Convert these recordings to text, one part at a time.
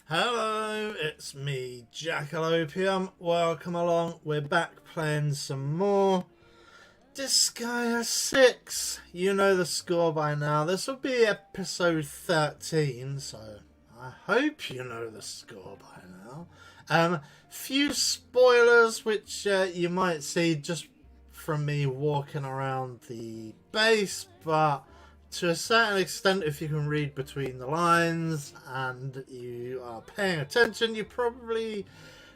Hello, it's me, Jack-a-Lopium. Welcome along. We're back playing some more Disgaea 6. You know the score by now. This will be episode 13, so I hope you know the score by now. Few spoilers which you might see just from me walking around the base, but to a certain extent, if you can read between the lines and you are paying attention, you probably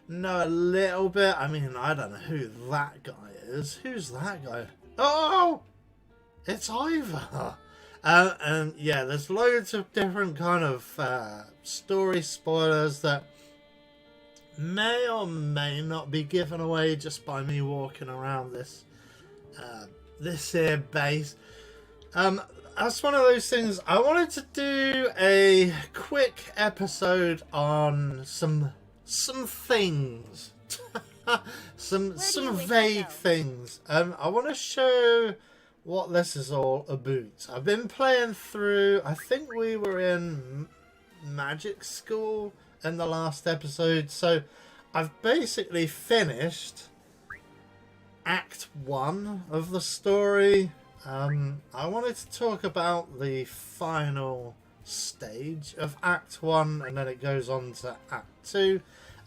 know a little bit. I mean, I don't know who that guy is. Who's that guy? Oh, it's Ivor. And yeah, there's loads of different kind of story spoilers that may or may not be given away just by me walking around this here base. That's one of those things. I wanted to do a quick episode on some things, some vague things. I want to show what this is all about. I've been playing through. I think we were in magic school in the last episode, so I've basically finished Act 1 of the story. I wanted to talk about the final stage of Act 1 and then it goes on to Act 2.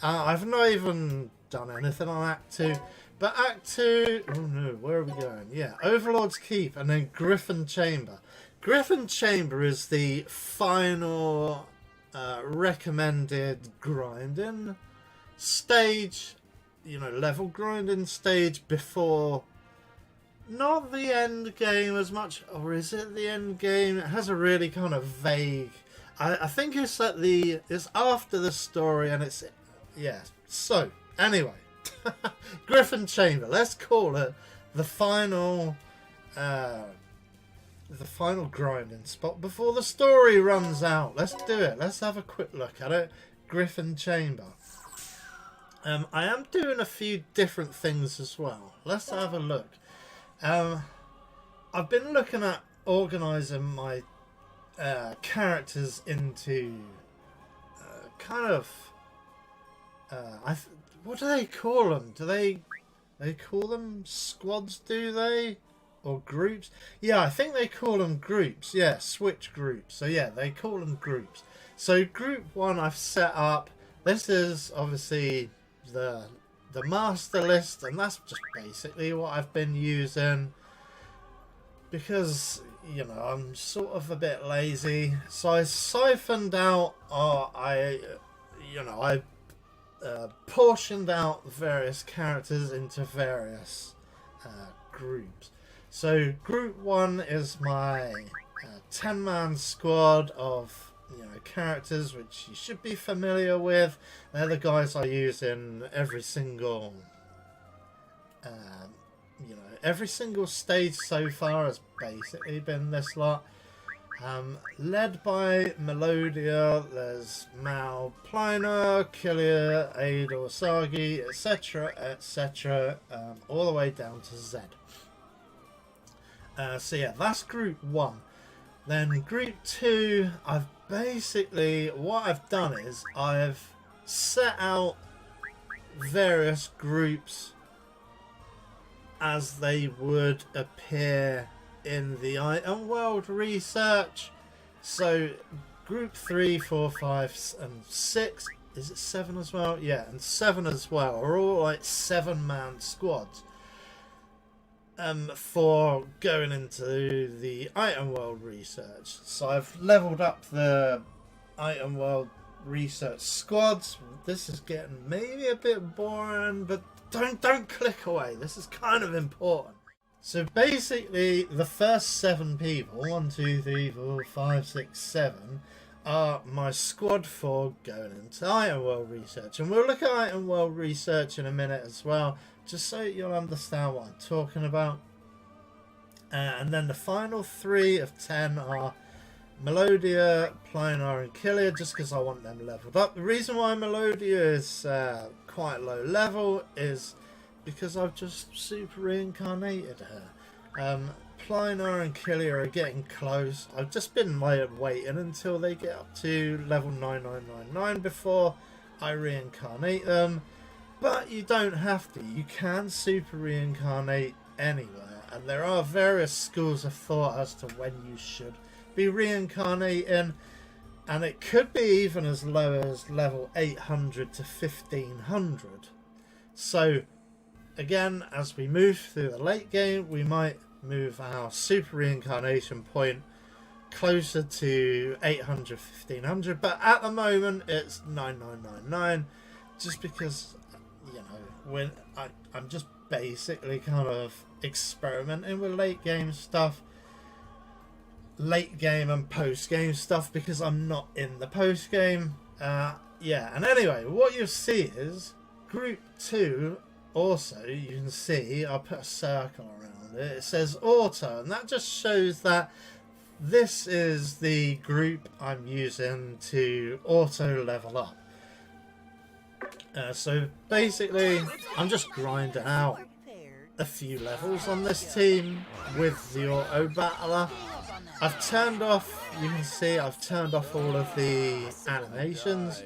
I've not even done anything on Act 2, but Act 2, oh no, where are we going? Yeah, Overlord's Keep and then Griffin Chamber. Griffin Chamber is the final recommended grinding stage, level grinding stage before... Not the end game as much, or is it the end game? It has a really kind of vague... I think it's at it's after the story and it's... Yeah, so, anyway. Griffin Chamber, let's call it the final... the final grinding spot before the story runs out. Let's do it. Let's have a quick look at it. Griffin Chamber. I am doing a few different things as well. Let's have a look. I've been looking at organising my characters into kind of what do they call them? Do they call them squads? Do they, or groups? Yeah, I think they call them groups. Yeah, switch groups. So yeah, they call them groups. So group 1 I've set up. This is obviously the master list, and that's just basically what I've been using because I'm sort of a bit lazy, so I siphoned out I portioned out various characters into various groups. So group 1 is my 10-man squad of characters which you should be familiar with. They're the guys I use in every single every single stage so far has basically been this lot. Led by Melodia, there's Mal, Plina, Killia, Aidor, Sagi, etc, etc, all the way down to Z. So yeah, that's group 1. Then group 2, what I've done is I've set out various groups as they would appear in the item world research. So group 3, 4, 5 and 6, is it 7 as well? Yeah, and 7 as well are all like 7-man squads. For going into the item world research. So I've leveled up the item world research squads. This is getting maybe a bit boring, but don't click away. This is kind of important. So basically the first 7 people, 1, 2, 3, 4, 5, 6, 7, are my squad for going into item world research. And we'll look at item world research in a minute as well, just so you'll understand what I'm talking about. And then the final 3 of 10 are Melodia, Plina and Killia, just because I want them leveled up. The reason why Melodia is quite low level is because I've just super reincarnated her. Plina and Killia are getting close. I've just been waiting until they get up to level 9999 before I reincarnate them. But you don't have to. You can super reincarnate anywhere. And there are various schools of thought as to when you should be reincarnating. And it could be even as low as level 800 to 1500. So, again, as we move through the late game, we might move our super reincarnation point closer to 800, 1500. But at the moment, it's 9999. Just because, you know, I'm just basically kind of experimenting with late game stuff. Late game and post game stuff because I'm not in the post game. Yeah, and anyway, what you see is group 2. Also, you can see I'll put a circle around it. It says auto, and that just shows that this is the group I'm using to auto level up. So basically, I'm just grinding out a few levels on this team with the auto battler. I've turned off, you can see I've turned off all of the animations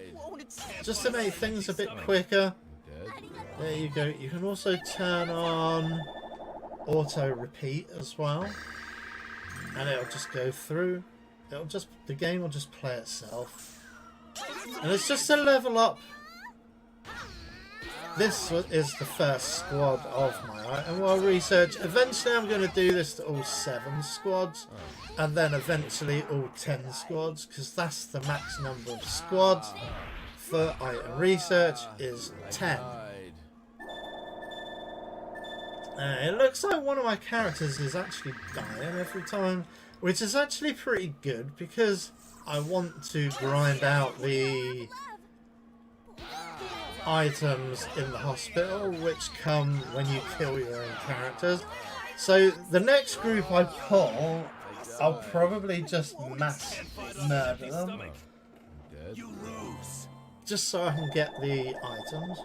just to make things a bit quicker. There you go. You can also turn on auto repeat as well, and it'll just go through. The game will just play itself, and it's just a level up. This is the first squad of my item world research. Eventually I'm going to do this to all 7 squads, and then eventually all 10 squads, because that's the max number of squads for item research is 10. It looks like one of my characters is actually dying every time, which is actually pretty good because I want to grind out the items in the hospital which come when you kill your own characters. So the next group I pull, I'll probably just mass murder them just so I can get the items.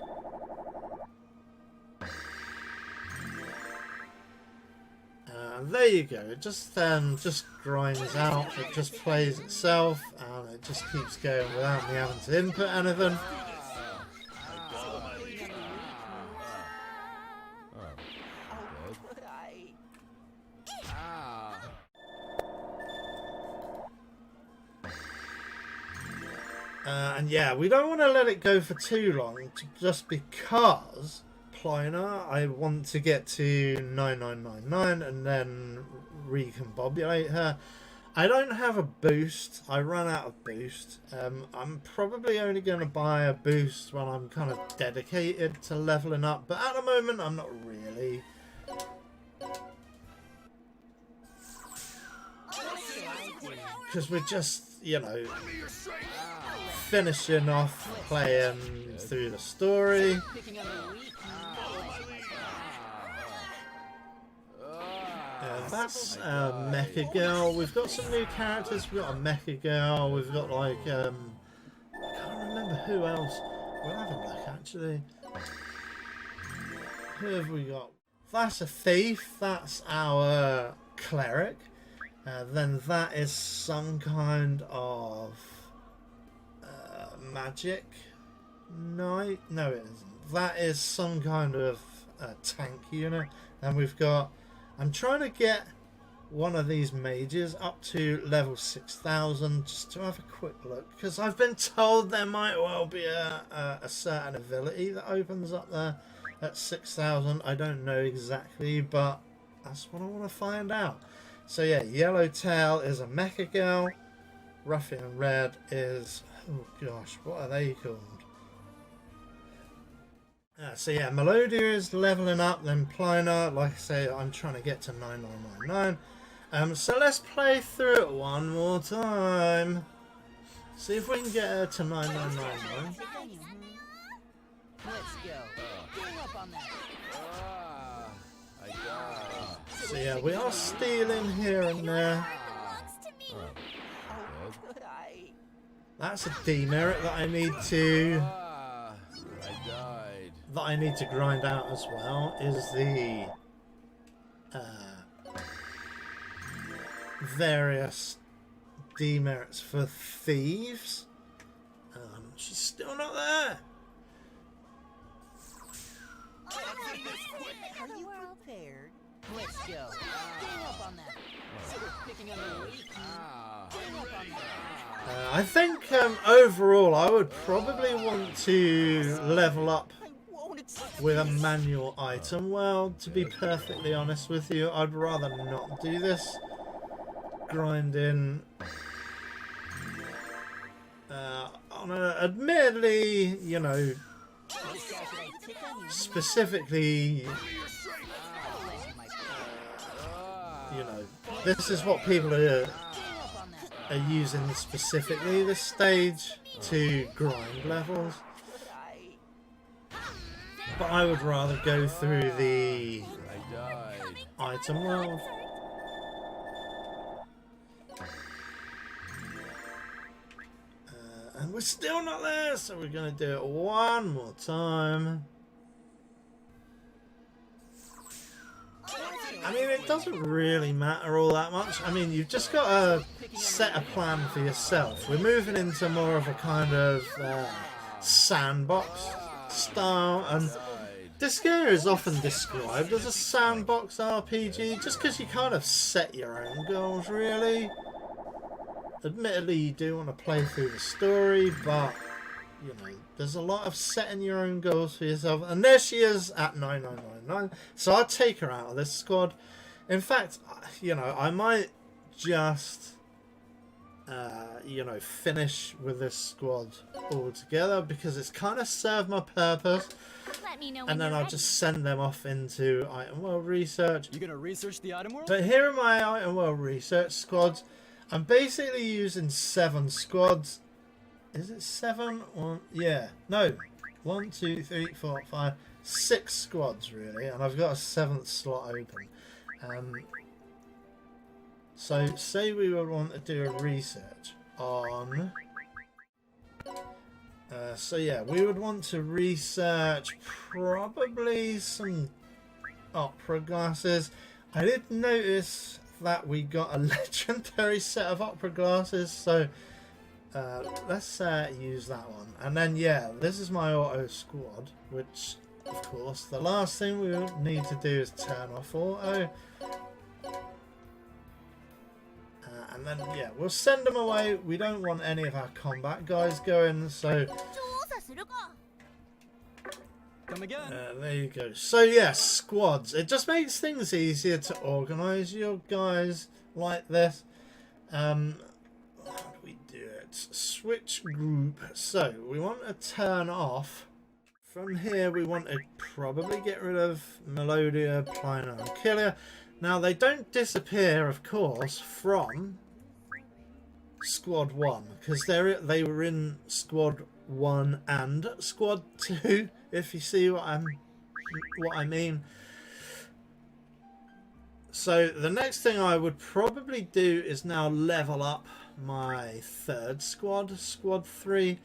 There you go. It just grinds out. It just plays itself, and it just keeps going without me having to input anything. And yeah, we don't want to let it go for too long, just because Plina, I want to get to 9999 and then recombobulate her. I don't have a boost. I ran out of boost. I'm probably only going to buy a boost when I'm kind of dedicated to leveling up, but at the moment I'm not really. Because we're just, you know, finishing off playing through the story. That's Mecha Girl. We've got some new characters. We've got a Mecha Girl. We've got like I can't remember who else. We'll have a look actually. Who have we got? That's a thief. That's our cleric. Then that is some kind of magic knight. No, it isn't. That is some kind of tank unit. And we've got. I'm trying to get one of these mages up to level 6000 just to have a quick look, because I've been told there might well be a certain ability that opens up there at 6000. I don't know exactly, but that's what I want to find out. So yeah, Yellowtail is a Mecha Girl. Ruffian Red is, oh gosh, what are they called? So yeah, Melodia is leveling up, then Plina, like I say, I'm trying to get to 9999. So let's play through it one more time. See if we can get her to 9999. Let's go. Get up on that. So yeah, we are stealing here and there. That's a demerit that I need to grind out as well, is the various demerits for thieves. She's still not there. Are you prepared? Let's go. Gang up on that. So we're picking on the weak. Gang up on that. I think overall I would probably want to level up I won't accept with a manual item. Well, to be perfectly honest with you, I'd rather not do this. Grinding on a, admittedly, you know, specifically, you know, this is what people are using specifically this stage to grind levels. But I would rather go through the item world. And we're still not there, so we're going to do it one more time. I mean, it doesn't really matter all that much. I mean, you've just got to set a plan for yourself. We're moving into more of a kind of sandbox style, and Disgaea is often described as a sandbox RPG just because you kind of set your own goals, really. Admittedly, you do want to play through the story, but you know, there's a lot of setting your own goals for yourself. And there she is at 9999. So I'll take her out of this squad. In fact, you know, I might just, you know, finish with this squad altogether because it's kind of served my purpose. Let me know when And then you're I'll ready. just send them off into item world research. You gonna research the item world? But here are my item world research squads. I'm basically using 7 squads. Is it 7? Or, yeah. No. 1, 2, 3, 4, 5, 6 squads, really. And I've got a 7th slot open. So, say we would want to do a research on... so, yeah, we would want to research probably some opera glasses. I did notice that we got a legendary set of opera glasses, so let's use that one. And then yeah, this is my auto squad, which of course the last thing we would need to do is turn off auto, and then yeah, we'll send them away. We don't want any of our combat guys going, so Come again. there you go. So yeah, squads. It just makes things easier to organise your guys like this. How do we do it? Switch group. So we want to turn off. From here we want to probably get rid of Melodia, Plino and Killer. Now they don't disappear, of course, from Squad 1. Because they were in Squad 1 and Squad 2. If you see what I mean. So the next thing I would probably do is now level up my 3rd squad, Squad 3.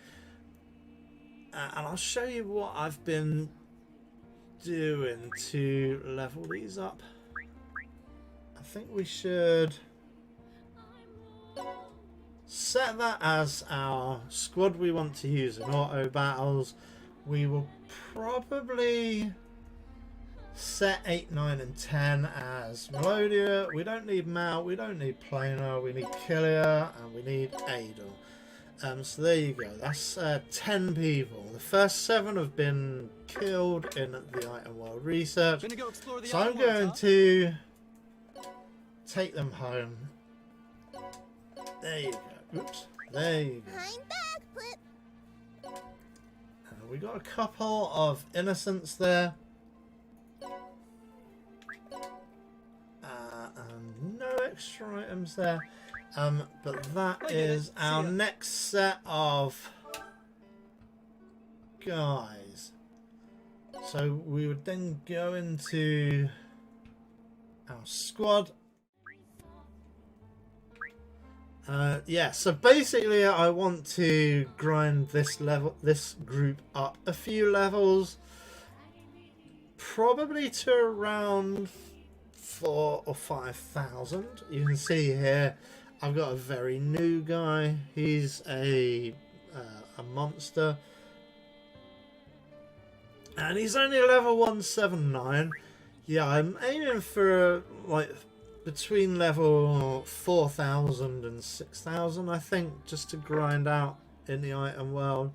And I'll show you what I've been doing to level these up. I think we should set that as our squad we want to use in auto battles. We will probably set 8, 9 and 10 as Melodia. We don't need Mal, we don't need Plano, we need Killia and we need Adel. So there you go, that's 10 people. The first 7 have been killed in the item world research. Gonna go explore the So I'm item world, going huh? to take them home. There you go. Oops. There you go. I'm back, but We got a couple of innocents there. And no extra items there. But that is our next set of guys. So we would then go into our squad. Yeah, so basically I want to grind this group up a few levels, probably to around 4,000 or 5,000. You can see here I've got a very new guy. He's a monster, and he's only level 179. Yeah, I'm aiming for like between level 4,000 and 6,000, I think, just to grind out in the item world.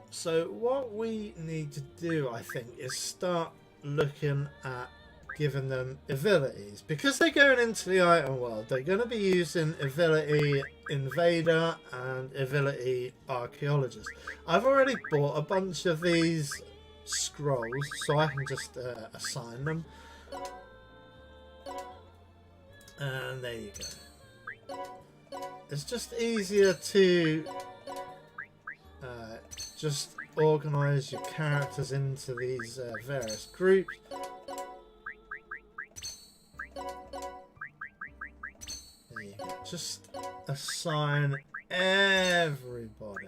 So what we need to do, I think, is start looking at giving them abilities. Because they're going into the item world, they're going to be using ability Invader and ability Archaeologist. I've already bought a bunch of these scrolls, so I can just assign them. And there you go. It's just easier to just organise your characters into these various groups. There you go. Just assign everybody.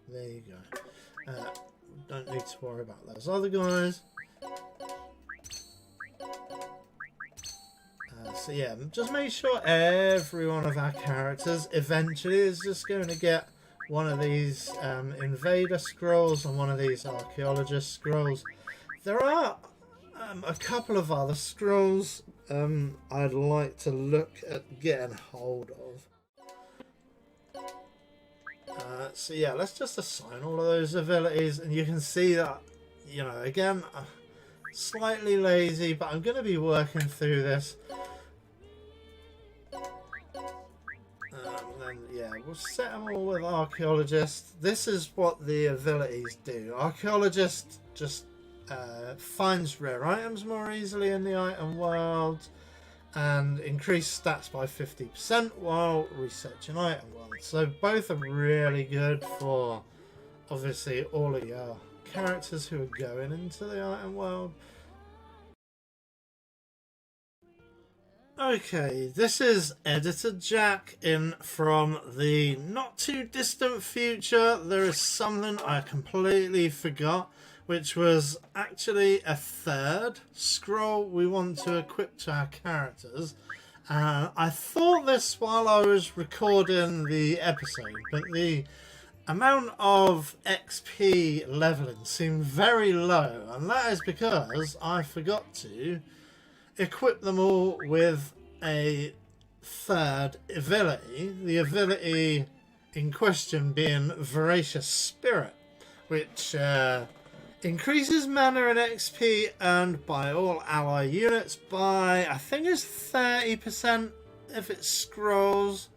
There you go. Don't need to worry about those other guys. So yeah, just make sure every one of our characters eventually is just going to get one of these Invader scrolls and one of these Archaeologist scrolls. There are a couple of other scrolls I'd like to look at getting hold of. So yeah, let's just assign all of those abilities, and you can see that, you know, again, slightly lazy, but I'm going to be working through this. Then yeah, we'll set them all with Archaeologist. This is what the abilities do. Archaeologist just finds rare items more easily in the item world and increase stats by 50% while researching item world. So both are really good for obviously all of your characters who are going into the item world. Okay, this is Editor Jack in from the not too distant future. There is something I completely forgot, which was actually a third scroll we want to equip to our characters. I thought this while I was recording the episode, but the amount of XP leveling seemed very low, and that is because I forgot to equip them all with a third ability. The ability in question being Voracious Spirit, which increases mana and XP earned by all ally units by, I think it's 30% if it scrolls,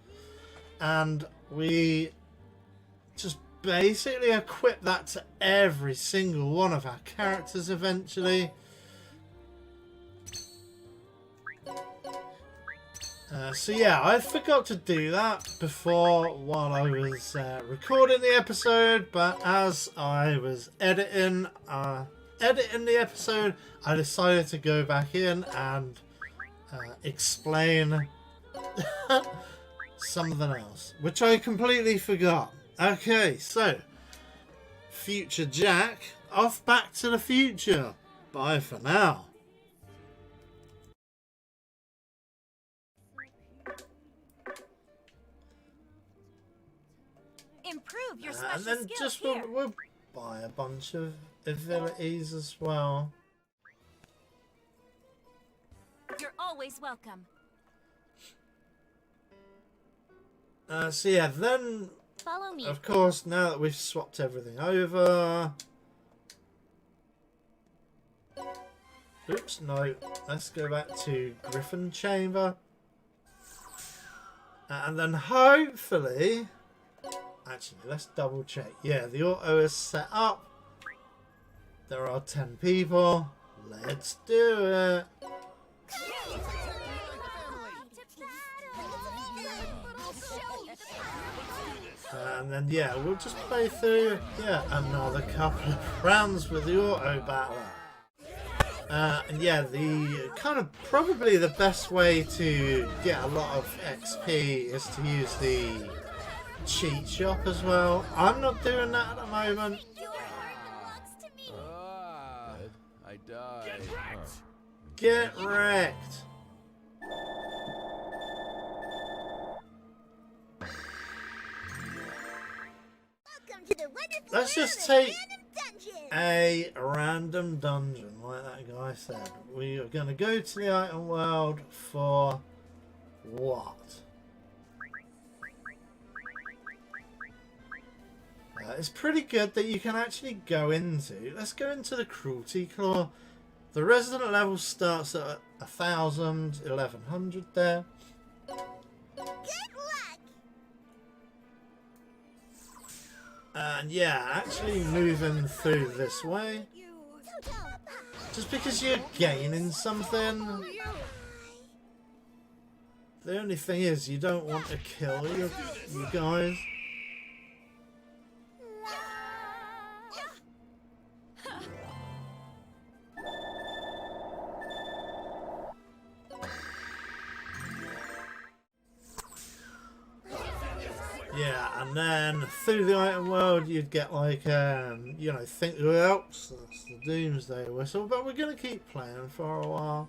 and we just basically equip that to every single one of our characters eventually. So yeah, I forgot to do that before while I was recording the episode, but as I was editing the episode, I decided to go back in and explain something else, which I completely forgot. Okay, so Future Jack, off back to the future. Bye for now. Improve your special And then skills just here. we'll buy a bunch of abilities as well. You're always welcome. So yeah, then Follow me. of course, now that we've swapped everything over. Oops, no. Let's go back to Griffin Chamber. And then hopefully... Actually, let's double check. Yeah, the auto is set up. There are 10 people. Let's do it. And then, yeah, we'll just play through, yeah, another couple of rounds with the auto battler. And yeah, the kind of probably the best way to get a lot of XP is to use the cheat shop as well. I'm not doing that at the moment. Your heart belongs to me. I died. Get wrecked. Welcome to the wonderful Let's just world of take random dungeons. a random dungeon, like that guy said. We are going to go to the item world for what? It's pretty good that you can actually go into. Let's go into the Cruelty Claw. The resident level starts at 1,000, 1,100 there. Good luck. And yeah, actually moving through this way. Just because you're gaining something. The only thing is, you don't want to kill you guys. Yeah, and then through the item world, you'd get like, you know, think who else? That's the Doomsday Whistle. But we're gonna keep playing for a while.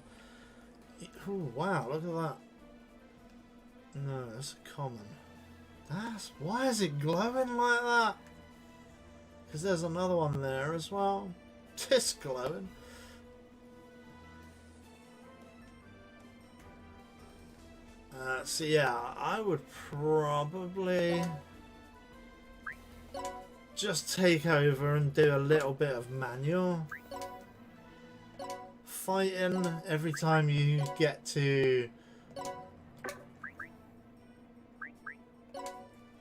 Oh wow, look at that. No, that's a common. Why is it glowing like that? Because there's another one there as well. Just glowing. So yeah, I would probably just take over and do a little bit of manual fighting every time you get to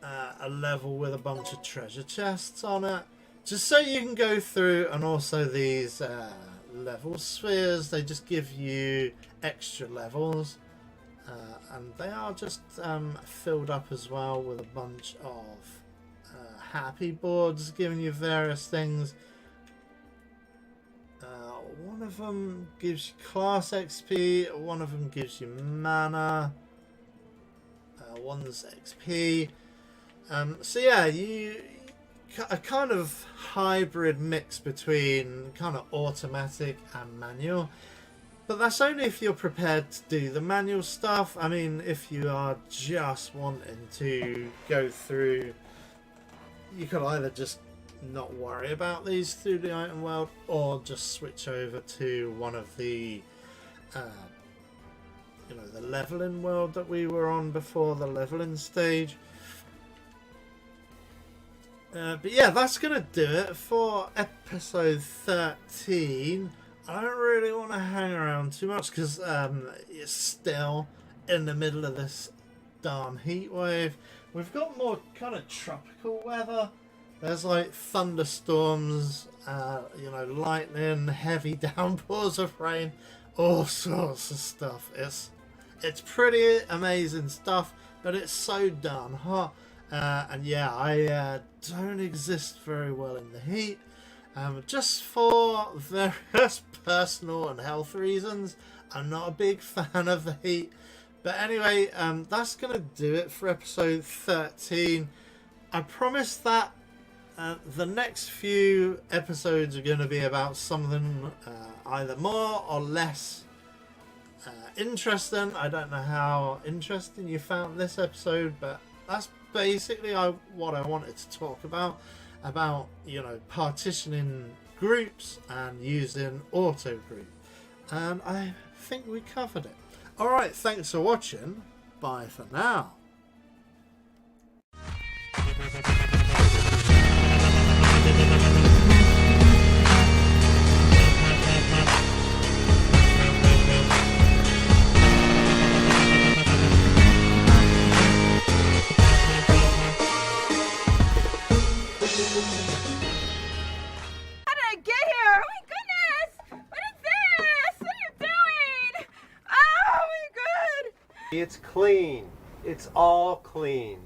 a level with a bunch of treasure chests on it, just so you can go through. And also these level spheres, they just give you extra levels. And they are just filled up as well with a bunch of happy boards giving you various things. One of them gives you class XP, one of them gives you mana, one's XP. So yeah, a kind of hybrid mix between kind of automatic and manual. But that's only if you're prepared to do the manual stuff. I mean, if you are just wanting to go through, you could either just not worry about these through the item world, or just switch over to one of the, you know, the leveling world that we were on before, the leveling stage. But yeah, that's going to do it for episode 13. I don't really want to hang around too much because it's still in the middle of this darn heat wave. We've got more kind of tropical weather. There's like thunderstorms, you know, lightning, heavy downpours of rain, all sorts of stuff. It's pretty amazing stuff, but it's so darn hot. And yeah, I don't exist very well in the heat. Just for various personal and health reasons, I'm not a big fan of the heat. But anyway, that's going to do it for episode 13. I promise that the next few episodes are going to be about something either more or less interesting. I don't know how interesting you found this episode, but that's basically what I wanted to talk about, you know, partitioning groups and using auto group, and I think we covered it. Alright, thanks for watching. Bye for now. It's clean. It's all clean.